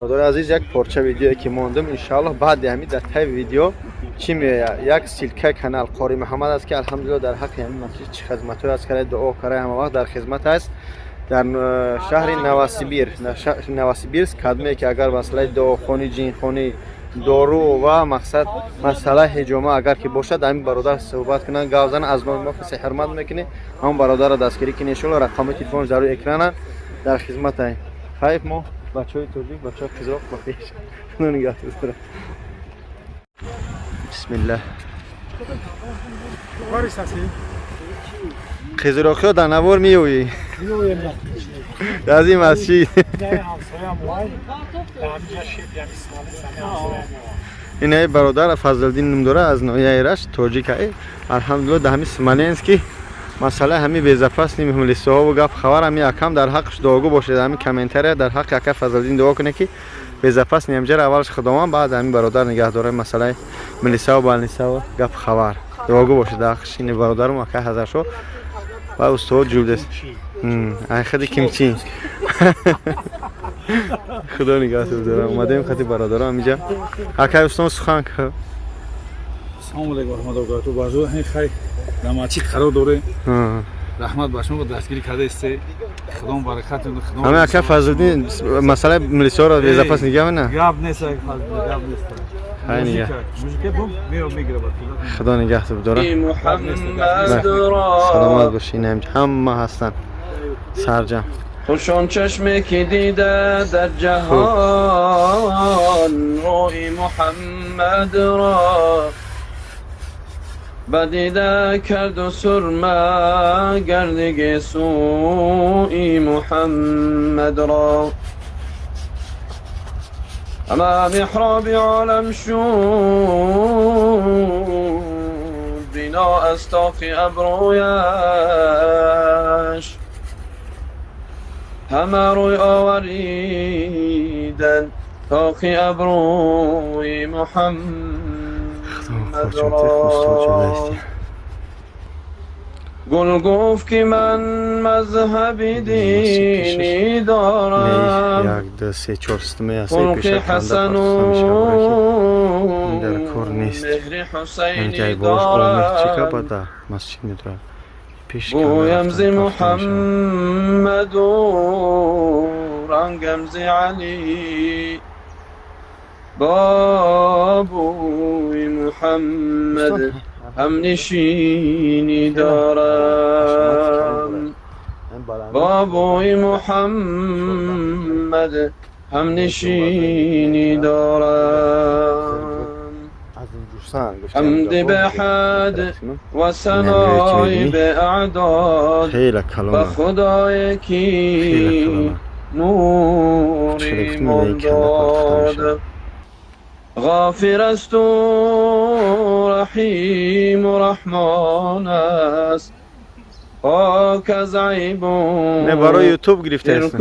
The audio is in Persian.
برادر عزیز یک پارچه ویدیویی که موندم انشالله بعد همین در تای ویدیو چی میاد یک سلکه کانال قاری محمد است که الحمدلله در حق همین مسجد چه خدمتی است کرده دعا کرده همه وقت در خدمت است در شهر نواسیبیرسک کدمه که اگر مسئله دعاخوانی جینخوانی دارو و مقصد مسئله حجامه اگر که باشد همین برادر صحبت کنن گاوزن از ما کسی حرمت میکنه همون برادر را دستگیری کنه انشالله رقم تلفنش در روی اکران در خدمت است. خیلی ما بچه‌های توجیه بچه‌ها قزاق بخیر نگاه داره. بسم الله قزاقی در نوار میوی از این مسجد اینه برادر فضلالدین نمدوره از ناحیه ایرج توجیه الحمدلله در همین سمالینسکی مسئله همین بیزفاس نیم ملیسا ها و گپ خبر همین اکم در حقش دعاگو باشه همین کامنتر در حق اکا فضلالدین دعا کنه که بیزفاس نیمجر اولش خداوند بعد همین برادر نگه داره مسئله ملیسا و بالنیسا و گپ خبر دعاگو باشه در حقش این برادرم اکا حاضر شو و استاد جودس ای خدی کیمچی خدا نگه داره اومدیم خدی برادرم اینجا اکا استاد سخن که السلام علیکم و رحمت الله و برکاته. بازو این خیلی نماچی قرار داره. رحمت باشه و دستگیری کرده است. خدا برکت و خدا. همه اکا فضلالدین مسئله ملیسا را به اضافه نگه نه. گاب نیست گاب نیست. خیلی نگه. موزیک بوم میرم میگیره خدا نگه داره. سلامت باشین همه هستن. سرجم. خوشون چشمی که دیده در جهان روی محمد را بدیده کرد و سرمه گردگ سوی محمد را اما محراب عالم شد بنا استاق ابرویش همه روی آوریدن تاقی ابروی محمد را گل گفت که من مذهب دینی دارم خلق حسن و مهر حسینی دارم گویم زی محمد و رنگم زی علی بابوی محمد هم نشینی دارم بابوی محمد هم نشینی دارم حمد به حد و ثنای به اعداد به خدای کی نوری منداد غافر است و رحیم و رحمان است پاک از عیب نه برای یوتیوب گرفته است